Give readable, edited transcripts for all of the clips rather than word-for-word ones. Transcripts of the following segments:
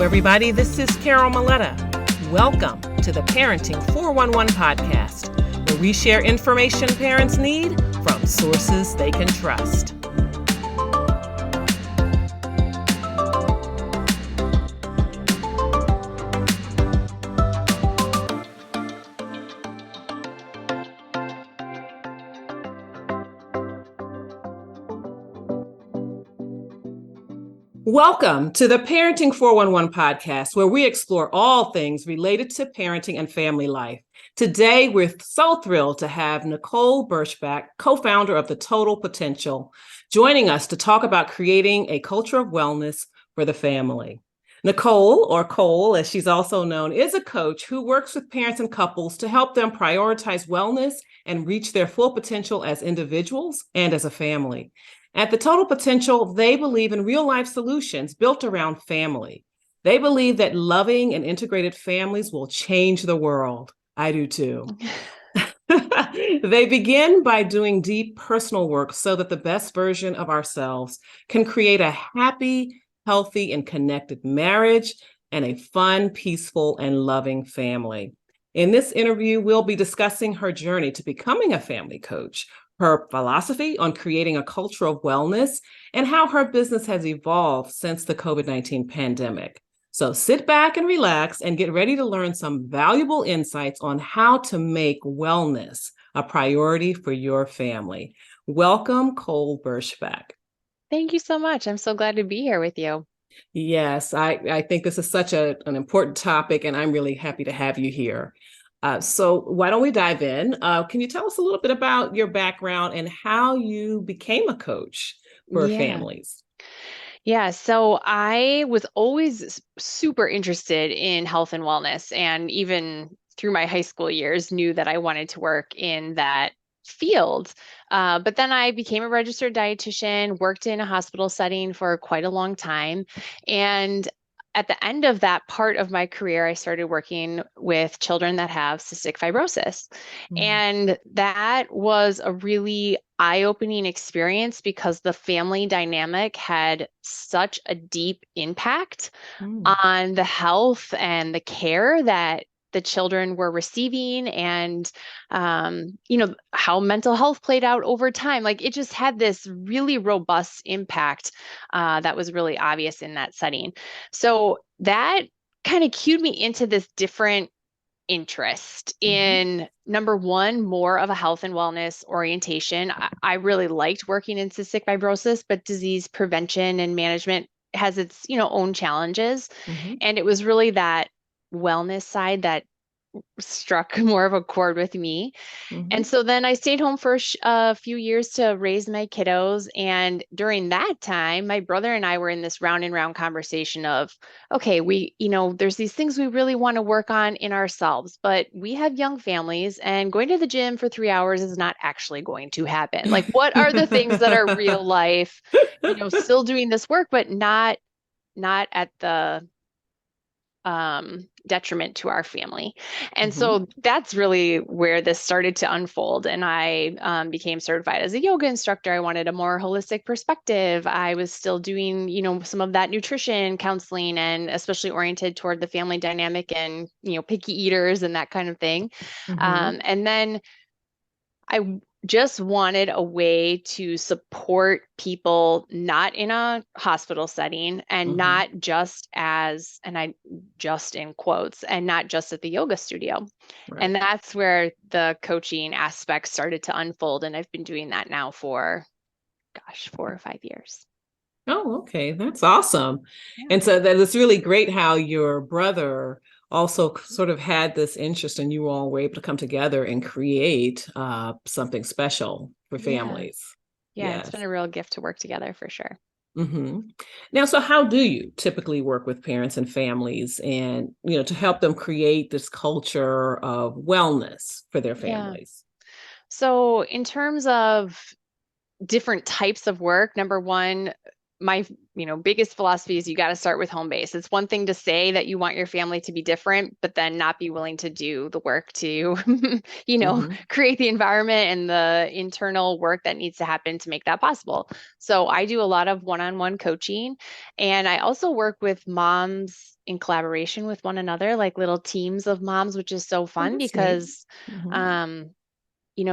everybody. This is Carol Maletta. Welcome to the Parenting 411 podcast, where we share information parents need from sources they can trust. Welcome to the Parenting 411 podcast, where we explore all things related to parenting and family life. Today, we're so thrilled to have Nicole Berschback, co-founder of The Total Potential, joining us to talk about creating a culture of wellness for the family. Nicole, or Cole, as she's also known, is a coach who works with parents and couples to help them prioritize wellness and reach their full potential as individuals and as a family. At The Total Potential, they believe in real-life solutions built around family. They believe that loving and integrated families will change the world. I do too. They begin by doing deep personal work so that the best version of ourselves can create a happy, healthy, and connected marriage and a fun, peaceful, and loving family. In this interview, we'll be discussing her journey to becoming a family coach, her philosophy on creating a culture of wellness, and how her business has evolved since the COVID-19 pandemic. So sit back and relax and get ready to learn some valuable insights on how to make wellness a priority for your family. Welcome, Nicole Berschback. Thank you so much. I'm so glad to be here with you. Yes, I think this is such an important topic, and I'm really happy to have you here. So why don't we dive in? Can you tell us a little bit about your background and how you became a coach for families? Yeah, so I was always super interested in health and wellness, and even through my high school years, knew that I wanted to work in that field. But then I became a registered dietitian, worked in a hospital setting for quite a long time, and at the end of that part of my career, I started working with children that have cystic fibrosis. And that was a really eye-opening experience because the family dynamic had such a deep impact on the health and the care that the children were receiving, and how mental health played out over time. Like, it just had this really robust impact that was really obvious in that setting. So that kind of cued me into this different interest in, number one, more of a health and wellness orientation. I really liked working in cystic fibrosis, but disease prevention and management has its own challenges. And it was really that wellness side that struck more of a chord with me. And so then I stayed home for a few years to raise my kiddos. And during that time, my brother and I were in this round and round conversation of, okay, there's these things we really want to work on in ourselves, but we have young families, and going to the gym for 3 hours is not actually going to happen. Like, what are the things that are real life, still doing this work, but not at the detriment to our family. And so that's really where this started to unfold. And I became certified as a yoga instructor. I wanted a more holistic perspective. I was still doing, some of that nutrition counseling, and especially oriented toward the family dynamic and, picky eaters and that kind of thing. And then I just wanted a way to support people not in a hospital setting, and not just as, and I just in quotes, and not just at the yoga studio. Right. And that's where the coaching aspect started to unfold. And I've been doing that now for, 4 or 5 years. Oh, okay. That's awesome. Yeah. And so that it's really great how your brother also sort of had this interest, and you all were able to come together and create something special for families. Yeah, yes. It's been a real gift to work together for sure. Now, so how do you typically work with parents and families, and, to help them create this culture of wellness for their families? So in terms of different types of work, number one, my biggest philosophy is you got to start with home base. It's one thing to say that you want your family to be different, but then not be willing to do the work to, create the environment and the internal work that needs to happen to make that possible. So I do a lot of one-on-one coaching, and I also work with moms in collaboration with one another, like little teams of moms, which is so Oh, fun that's neat. because Mm-hmm. um,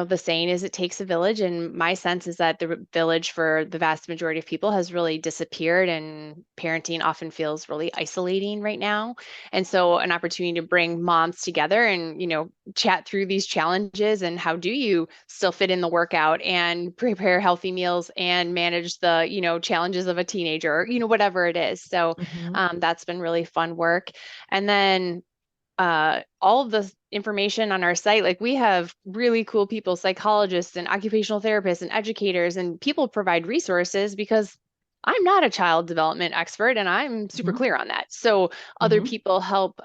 the saying is it takes a village. And my sense is that the village for the vast majority of people has really disappeared, and parenting often feels really isolating right now. And so an opportunity to bring moms together and, chat through these challenges and how do you still fit in the workout and prepare healthy meals and manage the, challenges of a teenager, whatever it is. So Mm-hmm. that's been really fun work. And then all of the information on our site, like we have really cool people, psychologists and occupational therapists and educators, and people provide resources because I'm not a child development expert and I'm super Mm-hmm. clear on that. So other Mm-hmm. people help,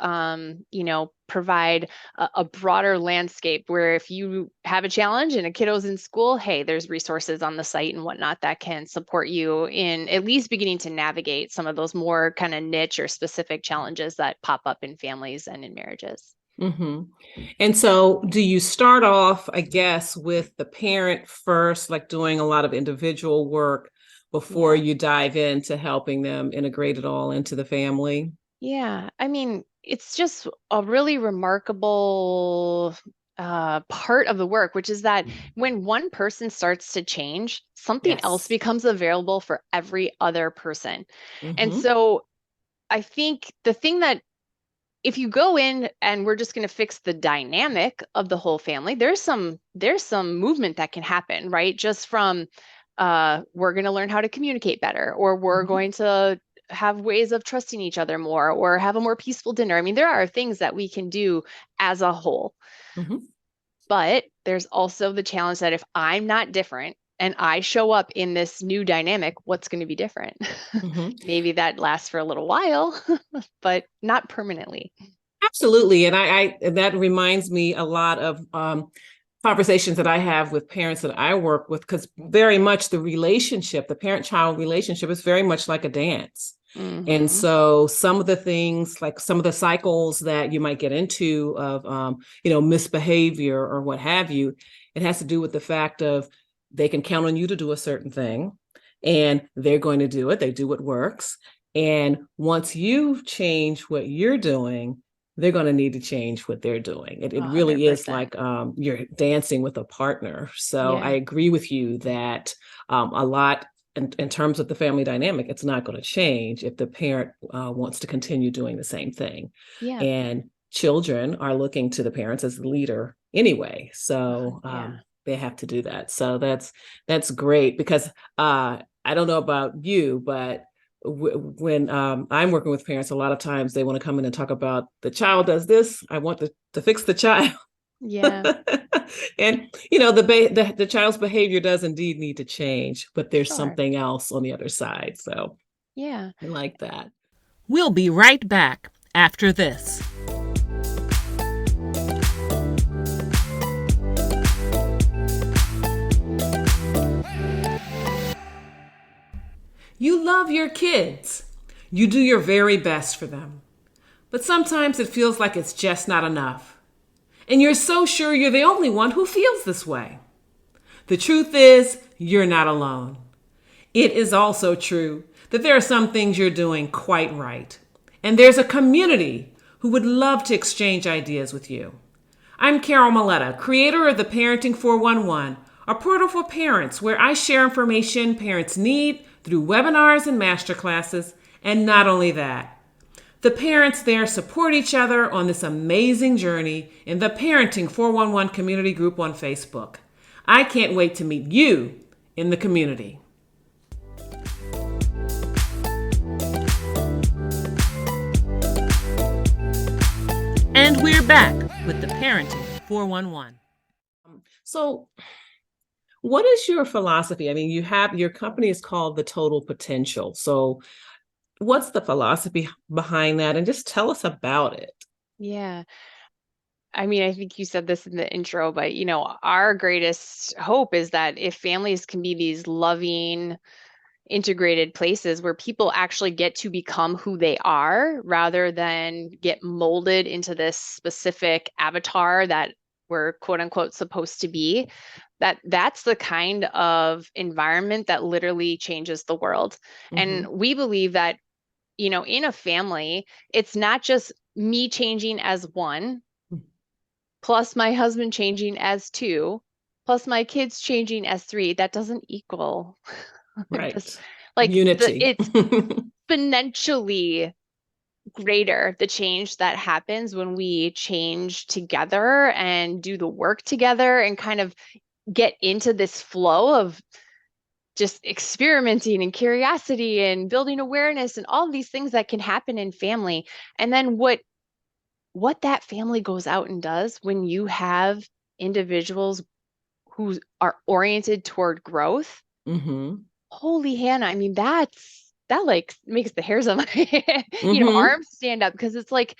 provide a broader landscape where if you have a challenge and a kiddo's in school, hey, there's resources on the site and whatnot that can support you in at least beginning to navigate some of those more kind of niche or specific challenges that pop up in families and in marriages. Mm-hmm. And so, do you start off, I guess, with the parent first, like doing a lot of individual work before Yeah. you dive into helping them integrate it all into the family? Yeah. I mean, it's just a really remarkable part of the work, which is that when one person starts to change, something else Yes. becomes available for every other person. And Mm-hmm. so I think the thing that if you go in and we're just going to fix the dynamic of the whole family, there's some movement that can happen, right? Just from we're going to learn how to communicate better, or we're Mm-hmm. going to have ways of trusting each other more, or have a more peaceful dinner. I mean, there are things that we can do as a whole, Mm-hmm. but there's also the challenge that if I'm not different and I show up in this new dynamic, what's going to be different? Mm-hmm. Maybe that lasts for a little while, but not permanently. Absolutely. And I that reminds me a lot of conversations that I have with parents that I work with, because very much the relationship, the parent-child relationship is very much like a dance. And Hmm. so some of the things, like some of the cycles that you might get into of, misbehavior or what have you, it has to do with the fact of they can count on you to do a certain thing and they're going to do it. They do what works. And once you change what you're doing, they're going to need to change what they're doing. It 100%. really is like you're dancing with a partner. So I Yeah. agree with you that a lot in terms of the family dynamic, it's not going to change if the parent wants to continue doing the same thing. Yeah. And children are looking to the parents as the leader anyway. So Yeah. they have to do that. So that's great because I don't know about you, but when I'm working with parents, a lot of times they want to come in and talk about the child does this. I want to fix the child. Yeah. And the child's behavior does indeed need to change, but there's Sure. something else on the other side. So Yeah. I like that. We'll be right back after this. You love your kids. You do your very best for them. But sometimes it feels like it's just not enough. And you're so sure you're the only one who feels this way. The truth is, you're not alone. It is also true that there are some things you're doing quite right. And there's a community who would love to exchange ideas with you. I'm Carol Maletta, creator of the Parenting 411, a portal for parents where I share information parents need through webinars and masterclasses. And not only that, the parents there support each other on this amazing journey in the Parenting 411 community group on Facebook. I can't wait to meet you in the community. And we're back with the Parenting 411. So, what is your philosophy? I mean, you have your company is called The Total Potential. So, what's the philosophy behind that? And just tell us about it. Yeah. I mean, I think you said this in the intro, but our greatest hope is that if families can be these loving, integrated places where people actually get to become who they are rather than get molded into this specific avatar that we're quote unquote supposed to be, that's the kind of environment that literally changes the world. And Mm-hmm. we believe that, in a family, it's not just me changing as one, plus my husband changing as two, plus my kids changing as three. That doesn't equal this, Right. like Unity. it's exponentially greater, the change that happens when we change together and do the work together and kind of get into this flow of just experimenting and curiosity and building awareness and all of these things that can happen in family. And then what that family goes out and does when you have individuals who are oriented toward growth. Mm-hmm. Holy Hannah, I mean, that like makes the hairs on my Mm-hmm. arms stand up, because it's like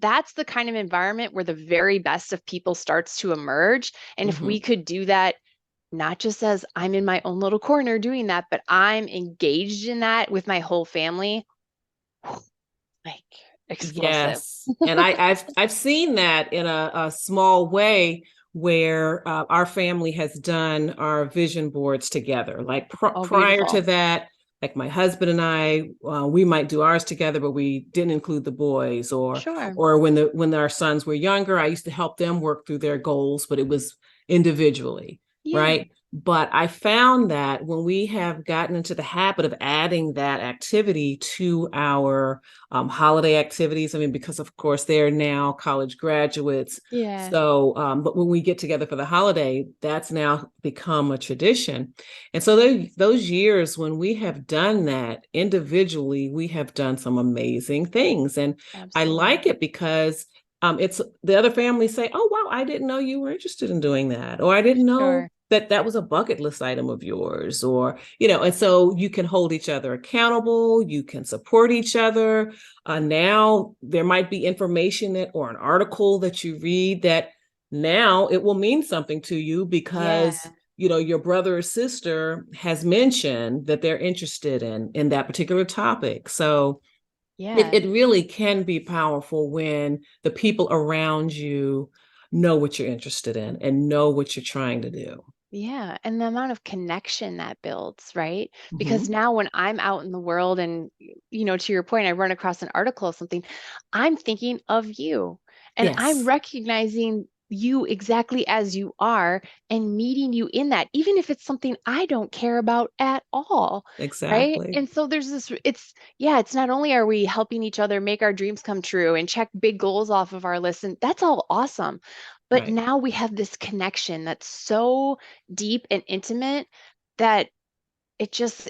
that's the kind of environment where the very best of people starts to emerge. And if Mm-hmm. we could do that, not just as I'm in my own little corner doing that, but I'm engaged in that with my whole family, like explosive. Yes. And I've seen that in a small way where our family has done our vision boards together. Like Oh, prior to beautiful. that, like my husband and I, we might do ours together, but we didn't include the boys. Sure. Or when our sons were younger, I used to help them work through their goals, but it was individually, Yeah, right? But I found that when we have gotten into the habit of adding that activity to our holiday activities. I mean, because of course they're now college graduates. yeah, So, but when we get together for the holiday, that's now become a tradition. And so those years when we have done that individually, we have done some amazing things. And I absolutely. like it because it's the other families say, "Oh, wow, I didn't know you were interested in doing that," or "I didn't know Sure. that was a bucket list item of yours," or and so you can hold each other accountable, you can support each other. Now there might be information or an article that you read that now it will mean something to you Yeah, because your brother or sister has mentioned that they're interested in that particular topic. So yeah. it really can be powerful when the people around you know what you're interested in and know what you're trying to do. Yeah, and the amount of connection that builds, right? Because Mm-hmm. now when I'm out in the world and, to your point, I run across an article or something, I'm thinking of you and I'm Yes, recognizing you exactly as you are and meeting you in that, even if it's something I don't care about at all, right? exactly. And so there's this, it's not only are we helping each other make our dreams come true and check big goals off of our list, and that's all awesome. But Right. now we have this connection that's so deep and intimate that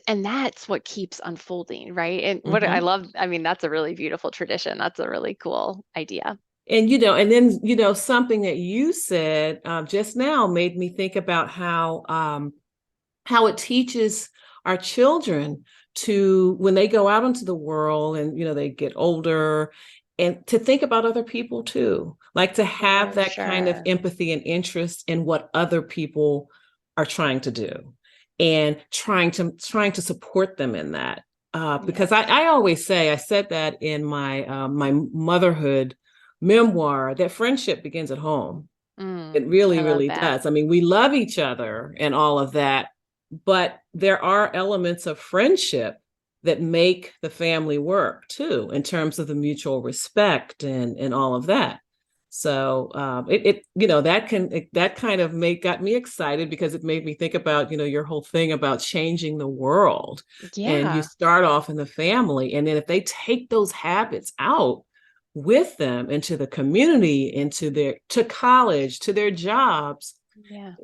and that's what keeps unfolding, right? And what I Mm-hmm. love, I mean, that's a really beautiful tradition. That's a really cool idea. And and then something that you said just now made me think about how it teaches our children to, when they go out into the world and they get older, and to think about other people too, like to have For that kind of sure. empathy and interest in what other people are trying to do, and trying to support them in that. Because Yes. I always say, I said that in my motherhood memoir, that friendship begins at home. It I really, love really that. does. I mean, we love each other and all of that, but there are elements of friendship that make the family work too, in terms of the mutual respect and all of that. So that kind of got me excited because it made me think about your whole thing about changing the world, and you Yeah. start off in the family, and then if they take those habits out with them into the community, to college, to their jobs, Yeah.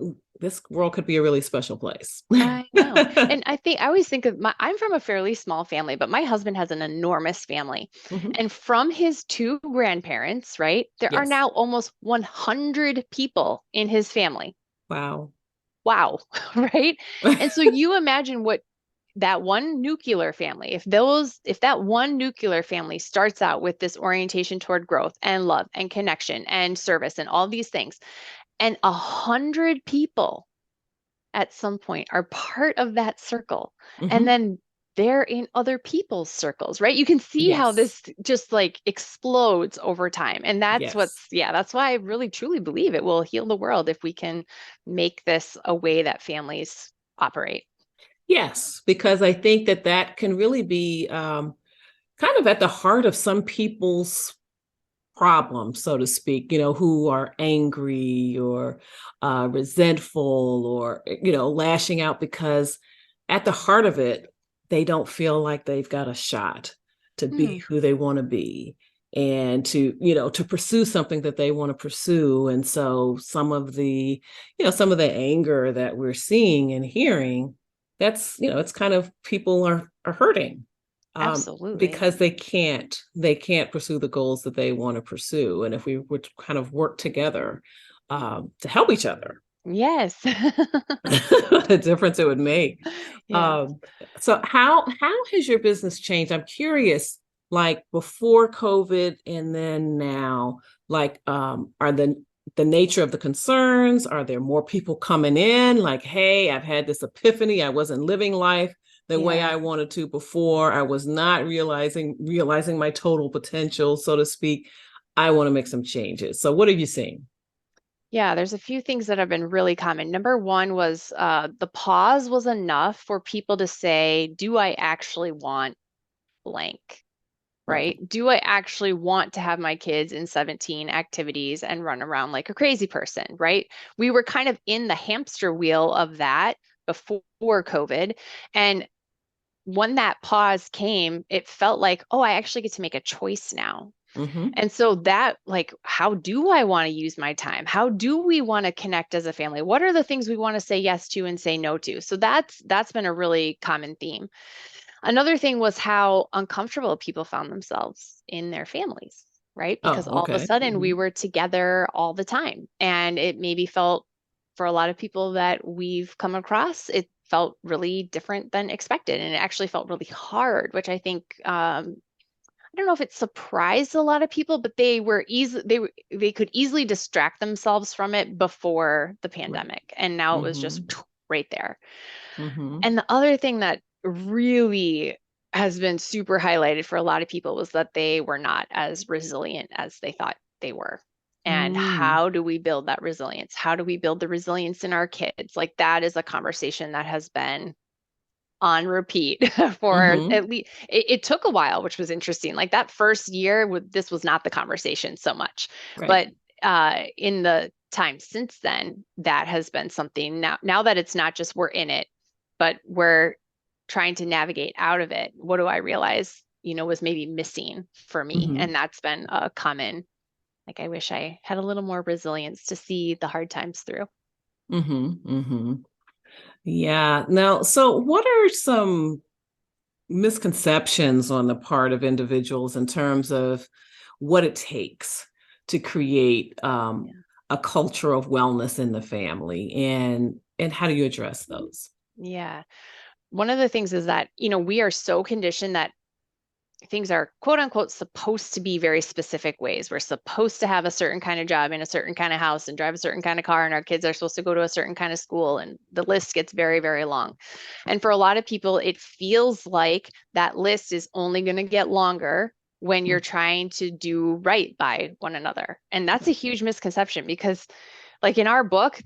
this world could be a really special place. I know. And I always think of I'm from a fairly small family, but my husband has an enormous family. Mhm. And from his two grandparents, right, there are Yes. now almost 100 people in his family. Wow. Wow, right? And so you imagine what that one nuclear family, if that one nuclear family starts out with this orientation toward growth and love and connection and service and all these things, and 100 people at some point are part of that circle. And Hmm. then they're in other people's circles, right? You can see how Yes. this just like explodes over time. And that's Yes. that's why I really truly believe it will heal the world if we can make this a way that families operate. Yes, because I think that that can really be kind of at the heart of some people's problems, so to speak, who are angry or resentful or, lashing out because at the heart of it, they don't feel like they've got a shot to be Hmm, who they want to be and to pursue something that they want to pursue. And so some of the anger that we're seeing and hearing, it's kind of people are hurting absolutely. because they can't pursue the goals that they want to pursue. And if we would kind of work together to help each other, Yes. the difference it would make. Yes. Um, so how has your business changed? I'm curious, like before COVID and then now, like are the nature of the concerns, are there more people coming in like, hey, I've had this epiphany, I wasn't living life the way Yeah. I wanted to before, I was not realizing my total potential, so to speak, I want to make some changes. So what have you seen? Yeah, there's a few things that have been really common. Number one was the pause was enough for people to say, do I actually want blank? Right. Right? Do I actually want to have my kids in 17 activities and run around like a crazy person? Right? We were kind of in the hamster wheel of that before COVID. And when that pause came, it felt like, oh, I actually get to make a choice now. Mm-hmm. And so that, like, how do I want to use my time? How do we want to connect as a family? What are the things we want to say yes to and say no to? So that's been a really common theme. Another thing was how uncomfortable people found themselves in their families, right? Because Oh, all of a okay. sudden we Mm-hmm. were together all the time. And it maybe felt for a lot of people that we've come across, it felt really different than expected. And it actually felt really hard, which I think I don't know if it surprised a lot of people, but they could easily distract themselves from it before the Right. pandemic, and now it was Mm-hmm. just right there. Mm-hmm. And the other thing that really has been super highlighted for a lot of people was that they were not as resilient as they thought they were. And Mm. how do we build that resilience? How do we build the resilience in our kids? Like that is a conversation that has been on repeat for Mm-hmm. at least it took a while, which was interesting. Like that first year, this was not the conversation so much, Right. but in the time since then, that has been something. Now that it's not just we're in it, but we're trying to navigate out of it. What do I realize, was maybe missing for me? Mm-hmm. And that's been a common. Like I wish I had a little more resilience to see the hard times through. Mm-hmm. Mm-hmm. Yeah. Now, so what are some misconceptions on the part of individuals in terms of what it takes to create a culture of wellness in the family, and how do you address those? Yeah. One of the things is that, we are so conditioned that things are quote unquote supposed to be very specific ways. We're supposed to have a certain kind of job in a certain kind of house and drive a certain kind of car, and our kids are supposed to go to a certain kind of school. And the list gets very, very long. And for a lot of people, it feels like that list is only going to get longer when you're trying to do right by one another. And that's a huge misconception because like in our book,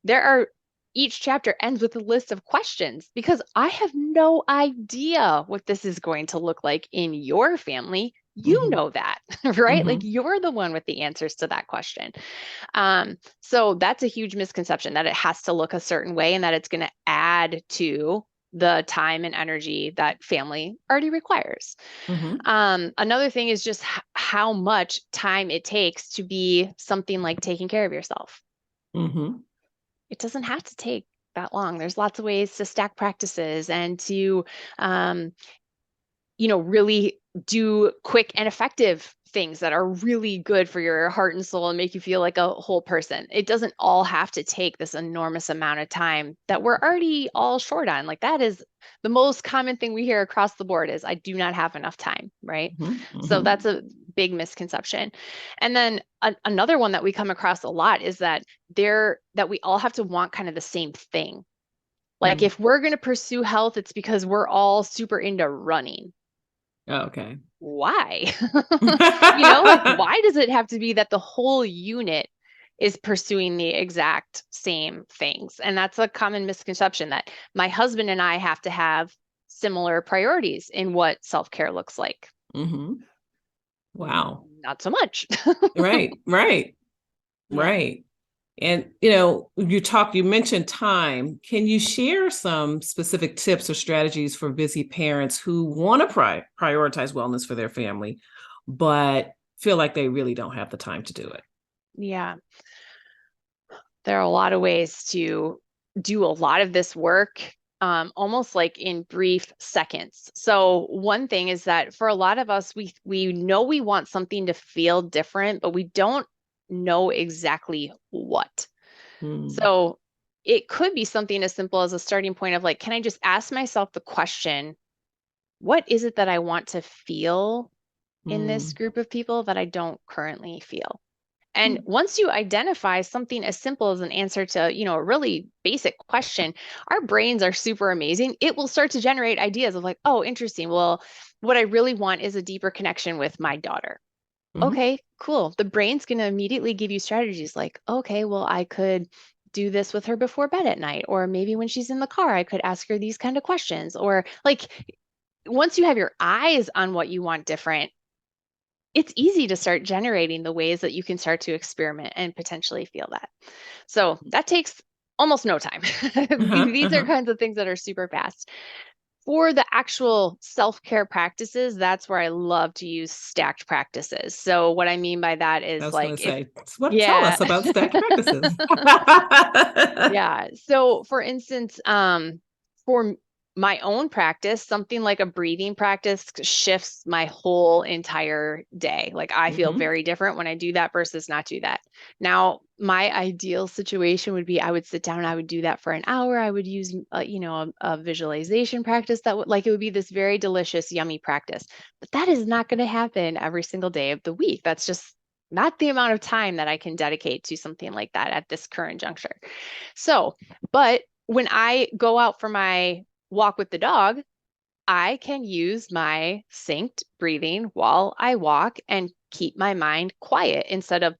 there are each chapter ends with a list of questions because I have no idea what this is going to look like in your family. You Mm-hmm. know that, right? Like Mm-hmm. you're the one with the answers to that question. So that's a huge misconception that it has to look a certain way and that it's going to add to the time and energy that family already requires. Mm-hmm. Another thing is just how much time it takes to be something like taking care of yourself. Mm-hmm. It doesn't have to take that long. There's lots of ways to stack practices and to, um, really do quick and effective things that are really good for your heart and soul and make you feel like a whole person. It doesn't all have to take this enormous amount of time that we're already all short on. Like that is the most common thing we hear across the board is I do not have enough time, right? Mm-hmm. So Mm-hmm. that's a big misconception. And then another one that we come across a lot is that we all have to want kind of the same thing. Like if we're going to pursue health, it's because we're all super into running. Okay. Why? Like why does it have to be that the whole unit is pursuing the exact same things? And that's a common misconception, that my husband and I have to have similar priorities in what self-care looks like. Mm-hmm. Wow. Not so much. Right. Yeah. Right. And, you mentioned time. Can you share some specific tips or strategies for busy parents who want to prioritize wellness for their family, but feel like they really don't have the time to do it? Yeah. There are a lot of ways to do a lot of this work, almost like in brief seconds. So one thing is that for a lot of us, we know we want something to feel different, but we don't know exactly what. So it could be something as simple as a starting point of like, can I just ask myself the question, what is it that I want to feel in this group of people that I don't currently feel? And once you identify something as simple as an answer to, a really basic question, our brains are super amazing. It will start to generate ideas of like, oh, interesting. Well, what I really want is a deeper connection with my daughter. Okay, cool. The brain's going to immediately give you strategies like, okay, well, I could do this with her before bed at night, or maybe when she's in the car, I could ask her these kind of questions. Or like, once you have your eyes on what you want different, it's easy to start generating the ways that you can start to experiment and potentially feel that. So that takes almost no time. These are kinds of things that are super fast. For the actual self-care practices, that's where I love to use stacked practices. So what I mean by that I is was going like to say, tell yeah. us about stacked practices. Yeah. So for instance, for my own practice, something like a breathing practice shifts my whole entire day. Like I feel very different when I do that versus not do that. Now, my ideal situation would be I would sit down, I would do that for an hour. I would use, a visualization practice that would like it would be this very delicious, yummy practice. But that is not going to happen every single day of the week. That's just not the amount of time that I can dedicate to something like that at this current juncture. So, but when I go out for my walk with the dog, I can use my synced breathing while I walk and keep my mind quiet instead of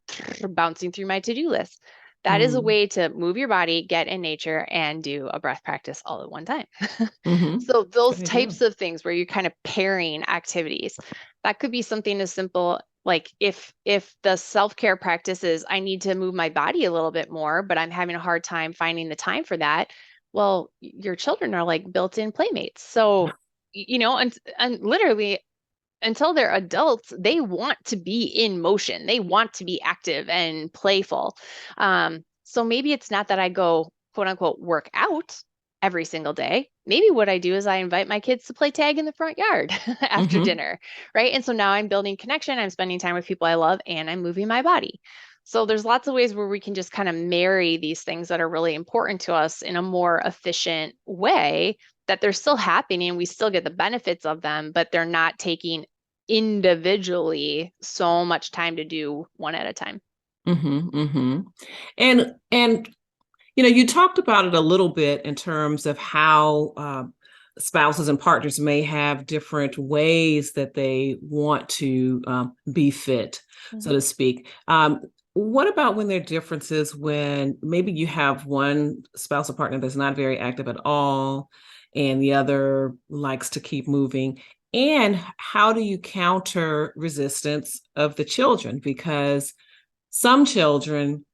bouncing through my to-do list. That is a way to move your body, get in nature, and do a breath practice all at one time. So those Good idea. types of things where you're kind of pairing activities, that could be something as simple like if the self-care practice is I need to move my body a little bit more, but I'm having a hard time finding the time for that. Well, your children are like built-in playmates. So, and literally until they're adults, they want to be in motion. They want to be active and playful. So maybe it's not that I go quote unquote work out every single day. Maybe what I do is I invite my kids to play tag in the front yard after dinner, right? And so now I'm building connection, I'm spending time with people I love, and I'm moving my body. So there's lots of ways where we can just kind of marry these things that are really important to us in a more efficient way that they're still happening. We still get the benefits of them, but they're not taking individually so much time to do one at a time. And you talked about it a little bit in terms of how spouses and partners may have different ways that they want to be fit, so to speak. What about when there are differences when maybe you have one spouse or partner that's not very active at all and the other likes to keep moving? And how do you counter resistance of the children? Because some children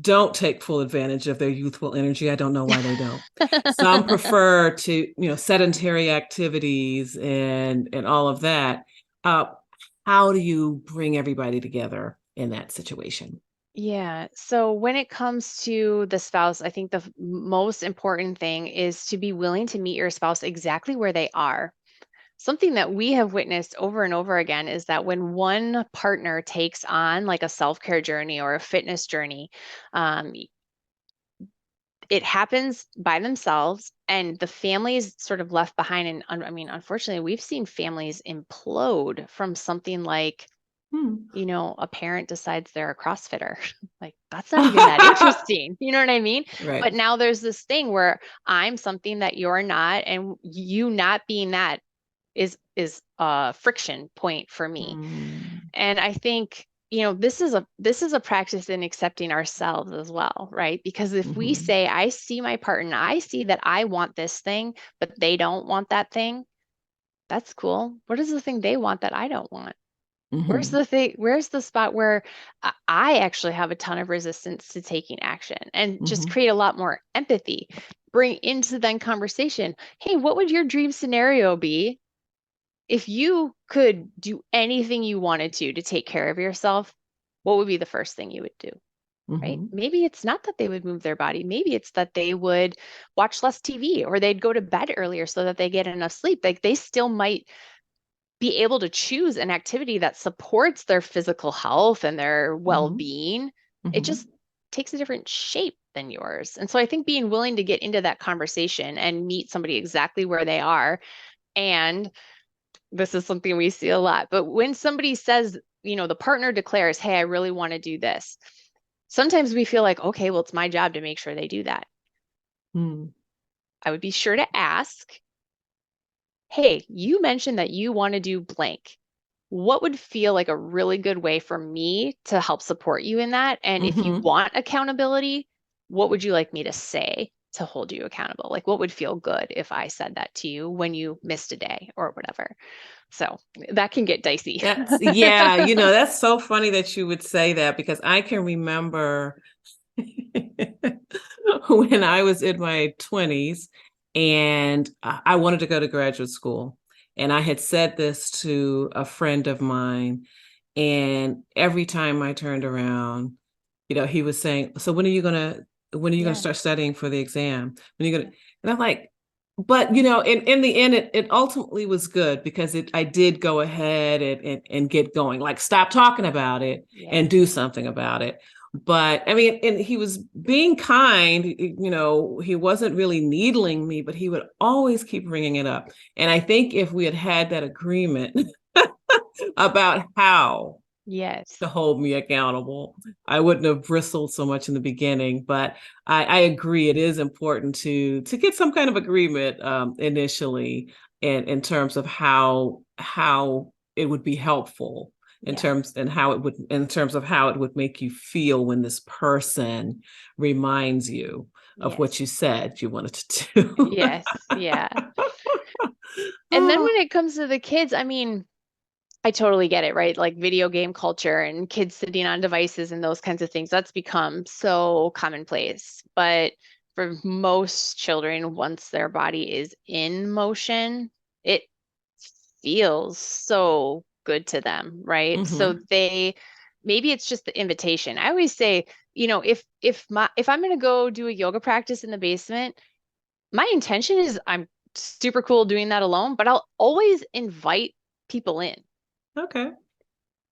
don't take full advantage of their youthful energy. I don't know why they don't. Some prefer to, sedentary activities and all of that. How do you bring everybody together in that situation? Yeah. So when it comes to the spouse, I think the most important thing is to be willing to meet your spouse exactly where they are. Something that we have witnessed over and over again is that when one partner takes on like a self-care journey or a fitness journey, um, it happens by themselves and the family is sort of left behind. And I mean, unfortunately, we've seen families implode from something like Hmm. A parent decides they're a CrossFitter. Like, that's not even that interesting. You know what I mean? Right. But now there's this thing where I'm something that you're not, and you not being that is a friction point for me. Mm. And I think, this is a practice in accepting ourselves as well, right? Because if we Mhm. say, I see my partner, I see that I want this thing, but they don't want that thing, that's cool. What is the thing they want that I don't want? Mhm. Where's the spot where I actually have a ton of resistance to taking action, and just Mhm. create a lot more empathy, bring into then conversation. Hey, what would your dream scenario be if you could do anything you wanted to take care of yourself? What would be the first thing you would do? Right? Mhm. Maybe it's not that they would move their body. Maybe it's that they would watch less TV, or they'd go to bed earlier so that they get enough sleep. Like, they still might be able to choose an activity that supports their physical health and their Mhm. well-being. It just Mhm. takes a different shape than yours. And so I think being willing to get into that conversation and meet somebody exactly where they are. And this is something we see a lot, but when somebody says, the partner declares, hey, I really want to do this, sometimes we feel like, okay, well, it's my job to make sure they do that. Mm. I would be sure to ask, hey, you mentioned that you want to do blank. What would feel like a really good way for me to help support you in that? And if you Mhm. want accountability, what would you like me to say to hold you accountable? Like, what would feel good if I said that to you when you missed a day or whatever? So that can get dicey. Yeah, that's so funny that you would say that, because I can remember when I was in my 20s and I wanted to go to graduate school. And I had said this to a friend of mine. And every time I turned around, he was saying, so when are you gonna Yeah. start studying for the exam? When are you Yeah. gonna, and I'm like, but in the end, it ultimately was good, because I did go ahead and get going, like stop talking about it Yeah. and do something about it. But I mean, and he was being kind, he wasn't really needling me, but he would always keep bringing it up. And I think if we had had that agreement about how Yes. to hold me accountable, I wouldn't have bristled so much in the beginning. But I agree, it is important to get some kind of agreement initially, in terms of how it would be helpful, Yeah. in terms of how it would make you feel when this person reminds you of Yes. what you said you wanted to do. Yes. Yeah. And then Oh. when it comes to the kids, I mean, I totally get it, right? Like, video game culture and kids sitting on devices and those kinds of things, that's become so commonplace. But for most children, once their body is in motion, it feels so good to them, right? So Hmm. maybe it's just the invitation. I always say, if I'm going to go do a yoga practice in the basement, my intention is I'm super cool doing that alone, but I'll always invite people in. Okay.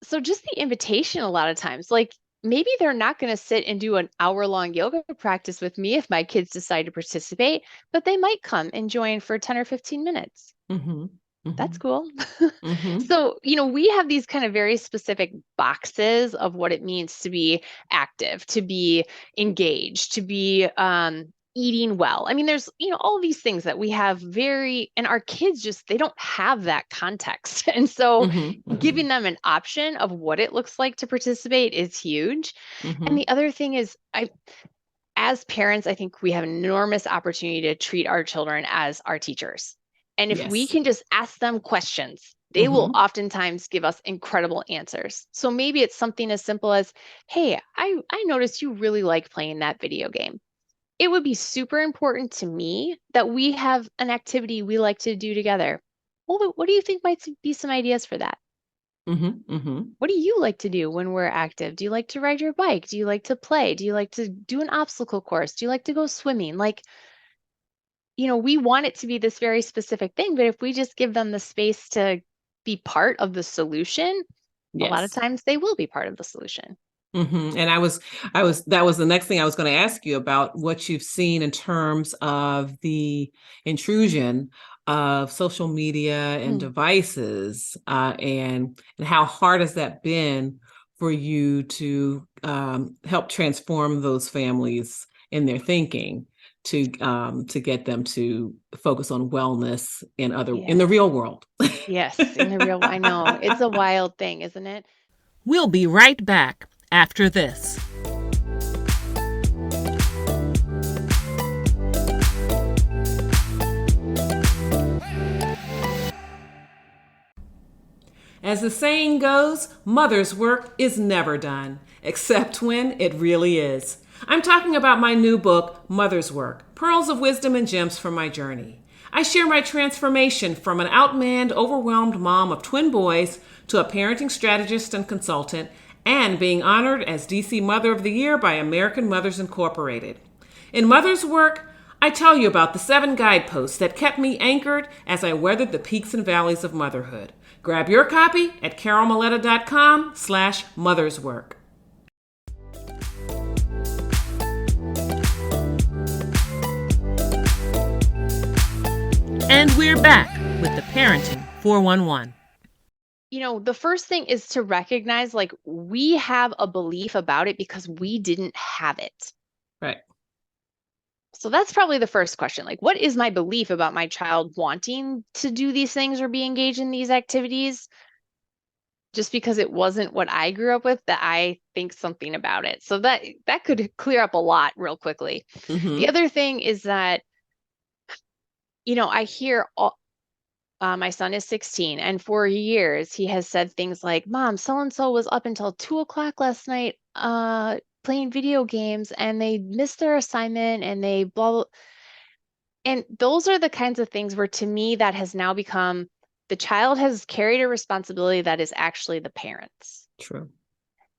So just the invitation, a lot of times, like, maybe they're not going to sit and do an hour-long yoga practice with me if my kids decide to participate, but they might come and join for 10 or 15 minutes. Hmm. That's Hmm. cool. Hmm. So, we have these kind of very specific boxes of what it means to be active, to be engaged, to be eating well. I mean, there's, all these things that we have and our kids just, they don't have that context. And so Hmm. giving Hmm. them an option of what it looks like to participate is huge. And Hmm. the other thing is, as parents, I think we have an enormous opportunity to treat our children as our teachers. And if we Yes. can just ask them questions, they will Hmm. oftentimes give us incredible answers. So maybe it's something as simple as, hey, I noticed you really like playing that video game. It would be super important to me that we have an activity we like to do together. Well, what do you think might be some ideas for that? Hmm. Hmm. What do you like to do when we're active? Do you like to ride your bike? Do you like to play? Do you like to do an obstacle course? Do you like to go swimming? Like, we want it to be this very specific thing, but if we just give them the space to be part of the solution, a lot of Yes. times they will be part of the solution. And that was the next thing I was going to ask you about, what you've seen in terms of the intrusion of social media and Mm. devices, and how hard has that been for you to help transform those families in their thinking to get them to focus on wellness in the Yeah. real world. Yes, in the real, I know. It's a wild thing, isn't it? We'll be right back after this. As the saying goes, mother's work is never done, except when it really is. I'm talking about my new book, Mother's Work, Pearls of Wisdom and Gems from My Journey. I share my transformation from an outmanned, overwhelmed mom of twin boys to a parenting strategist and consultant, and being honored as DC Mother of the Year by American Mothers Incorporated. In Mother's Work, I tell you about the 7 guideposts that kept me anchored as I weathered the peaks and valleys of motherhood. Grab your copy at carolmaletta.com/motherswork. And we're back with the Parenting 411. The first thing is to recognize like we have a belief about it because we didn't have it. Right. So that's probably the first question. Like, what is my belief about my child wanting to do these things or be engaged in these activities? Just because it wasn't what I grew up with, that I think something about it. So that could clear up a lot real quickly. Mm-hmm. The other thing is that, I hear my son is 16, and for years he has said things like, "Mom, so and so was up until 2 o'clock last night, playing video games, and they missed their assignment, and they blah blah." And those are the kinds of things where, to me, that has now become the child has carried a responsibility that is actually the parents. True.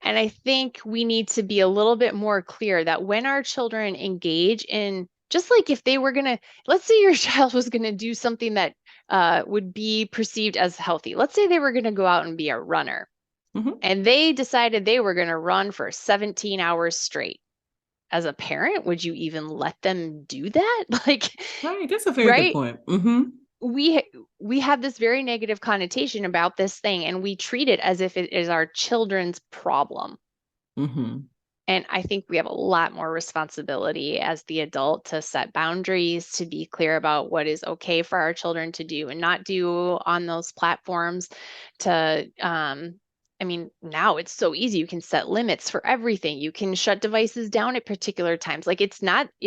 And I think we need to be a little bit more clear that when our children engage in, just like if they were going to, let's say your child was going to do something that would be perceived as healthy. Let's say they were going to go out and be a runner, Mm-hmm. and they decided they were going to run for 17 hours straight. As a parent, would you even let them do that? Like, Right. That's a very good right? point. Mm-hmm. We have this very negative connotation about this thing, and we treat it as if it is our children's problem. Mm-hmm. And I think we have a lot more responsibility as the adult to set boundaries, to be clear about what is okay for our children to do and not do on those platforms. Now it's so easy. You can set limits for everything. You can shut devices down at particular times. Like, it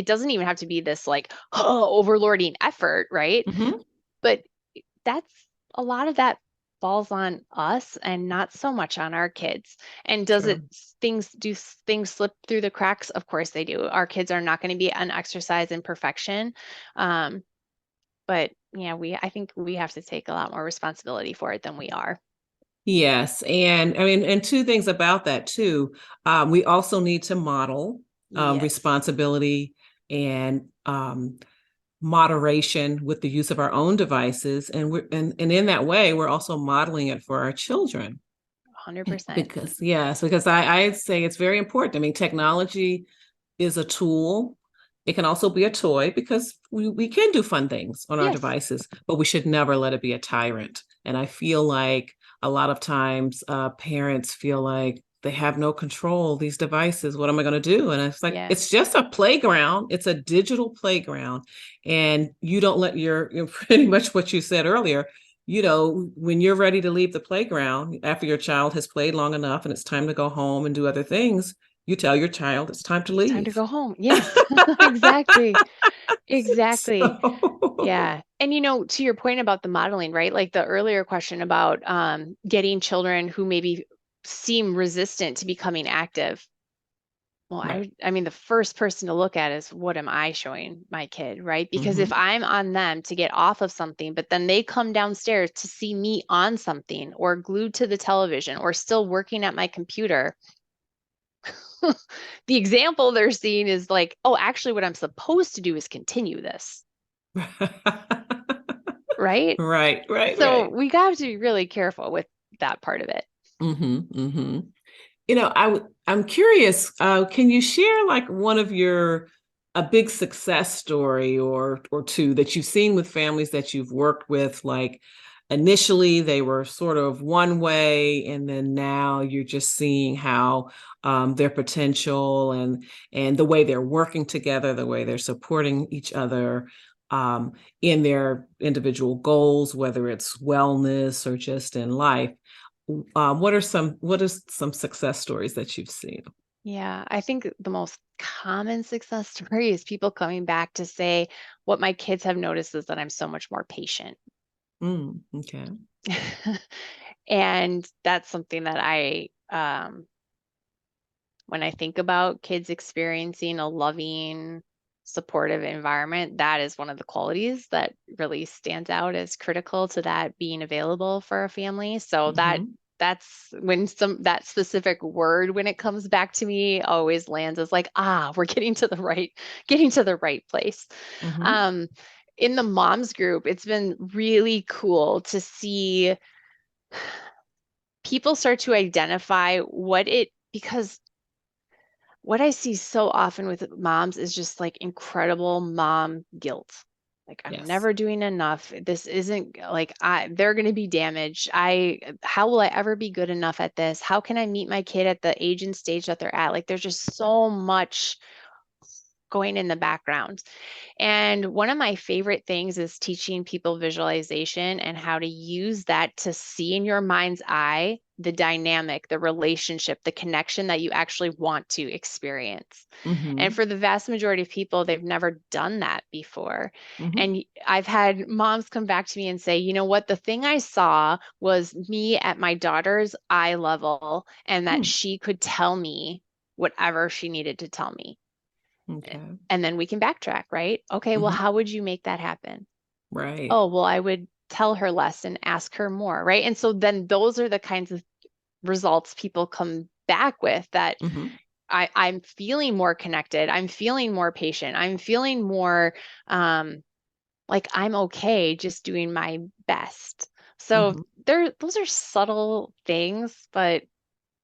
doesn't even have to be this like overlording effort, right? Mm-hmm. But that's a lot of that falls on us and not so much on our kids. And True. do things slip through the cracks? Of course they do. Our kids are not going to be an exercise in perfection. But yeah, I think we have to take a lot more responsibility for it than we are. Yes. And I mean, and 2 things about that too. We also need to model Yes. responsibility and moderation with the use of our own devices. And in that way, we're also modeling it for our children. 100%. Because I say it's very important. I mean, technology is a tool. It can also be a toy because we can do fun things on our Yes. devices, but we should never let it be a tyrant. And I feel like a lot of times parents feel like they have no control of these devices. What am I going to do? And it's like, Yeah. it's just a playground. It's a digital playground. And you don't let pretty much what you said earlier, when you're ready to leave the playground after your child has played long enough and it's time to go home and do other things, you tell your child it's time to leave. Time to go home. Yes, exactly. Exactly. So... Yeah. And to your point about the modeling, right? Like the earlier question about getting children who maybe seem resistant to becoming active. Well, Right. I mean, the first person to look at is, what am I showing my kid, right? Because if I'm on them to get off of something, but then they come downstairs to see me on something or glued to the television or still working at my computer, the example they're seeing is like, oh, actually, what I'm supposed to do is continue this. Right? So we got to be really careful with that part of it. I'm curious, can you share like one of your a big success story or two that you've seen with families that you've worked with, like initially they were sort of one way, and then now you're just seeing how their potential and the way they're working together, the way they're supporting each other in their individual goals, whether it's wellness or just in life. What are some success stories that you've seen? Yeah, I think the most common success story is people coming back to say, what my kids have noticed is that I'm so much more patient. Okay. And that's something that when I think about kids experiencing a loving, supportive environment, that is one of the qualities that really stands out as critical to that being available for a family. So that's when that specific word, when it comes back to me, always lands as like, we're getting to the right place. Um, in the moms group, it's been really cool to see people start to identify because what I see so often with moms is just like incredible mom guilt. Like, I'm Yes. never doing enough. This isn't like they're going to be damaged. How will I ever be good enough at this? How can I meet my kid at the age and stage that they're at? Like, there's just so much going in the background. And one of my favorite things is teaching people visualization and how to use that to see in your mind's eye the dynamic, the relationship, the connection that you actually want to experience. And for the vast majority of people, they've never done that before. And I've had moms come back to me and say, you know what, the thing I saw was me at my daughter's eye level, and that she could tell me whatever she needed to tell me. Okay. And then we can backtrack, right? Okay, well, how would you make that happen? Right. Oh, well, I would tell her less and ask her more, right? And so then those are the kinds of results people come back with, that I'm feeling more connected. I'm feeling more patient. I'm feeling more like I'm okay just doing my best. So those are subtle things, but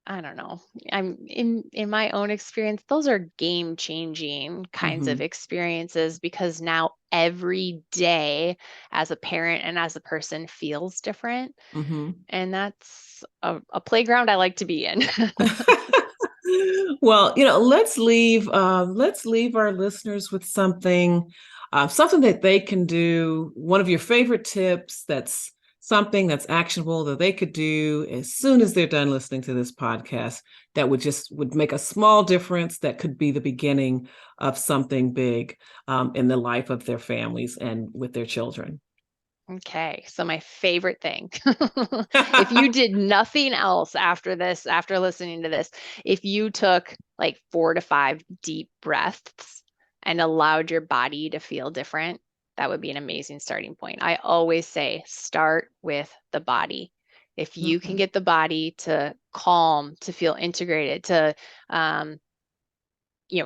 I don't know. I'm in my own experience, those are game-changing kinds of experiences, because now every day as a parent and as a person feels different. And that's a playground I like to be in. Well, let's leave our listeners with something that they can do. One of your favorite tips, that's something that's actionable that they could do as soon as they're done listening to this podcast, that would make a small difference, that could be the beginning of something big in the life of their families and with their children. Okay, so my favorite thing, if you did nothing else after this, after listening to this, if you took like 4 to 5 deep breaths and allowed your body to feel different, that would be an amazing starting point. I always say, start with the body. If you can get the body to calm, to feel integrated, to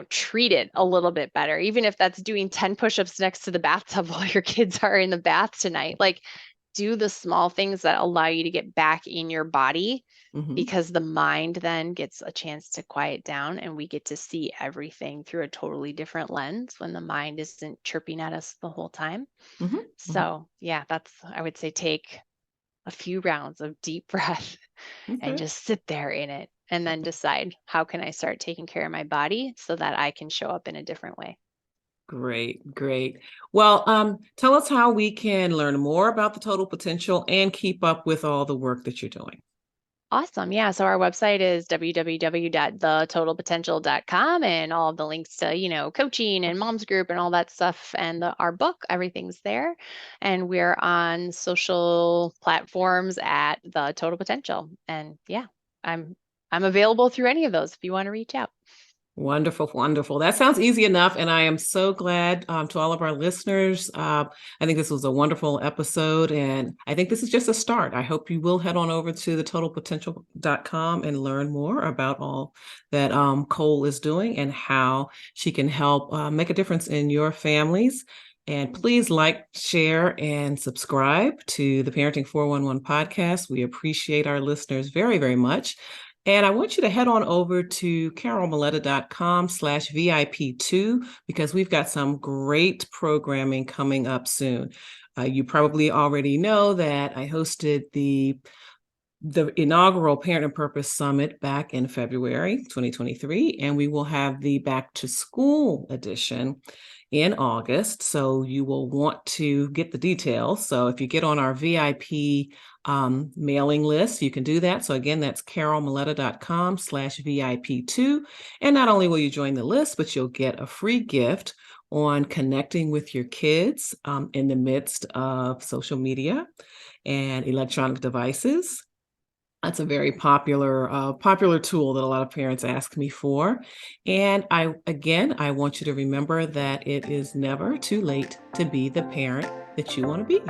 treat it a little bit better, even if that's doing 10 push-ups next to the bathtub while your kids are in the bath tonight. Like, do the small things that allow you to get back in your body, because the mind then gets a chance to quiet down, and we get to see everything through a totally different lens when the mind isn't chirping at us the whole time. So yeah, I would say, take a few rounds of deep breath and just sit there in it, and then decide, how can I start taking care of my body so that I can show up in a different way. Great, great. Well, tell us how we can learn more about the Total Potential and keep up with all the work that you're doing. Awesome. Yeah. So our website is www.thetotalpotential.com, and all of the links to, coaching and mom's group and all that stuff, and our book, everything's there. And we're on social platforms at The Total Potential. And yeah, I'm available through any of those if you want to reach out. Wonderful, wonderful. That sounds easy enough. And I am so glad to all of our listeners. I think this was a wonderful episode, and I think this is just a start. I hope you will head on over to thetotalpotential.com and learn more about all that Cole is doing and how she can help make a difference in your families. And please like, share, and subscribe to the Parenting 411 podcast. We appreciate our listeners very, very much. And I want you to head on over to carolmaletta.com/VIP2 because we've got some great programming coming up soon. You probably already know that I hosted the inaugural Parent and Purpose Summit back in February 2023, and we will have the Back to School edition in August. So you will want to get the details. So if you get on our VIP mailing list, you can do that. So again, that's carolmaletta.com/VIP2. And not only will you join the list, but you'll get a free gift on connecting with your kids in the midst of social media and electronic devices. That's a very popular tool that a lot of parents ask me for. And I want you to remember that it is never too late to be the parent that you want to be.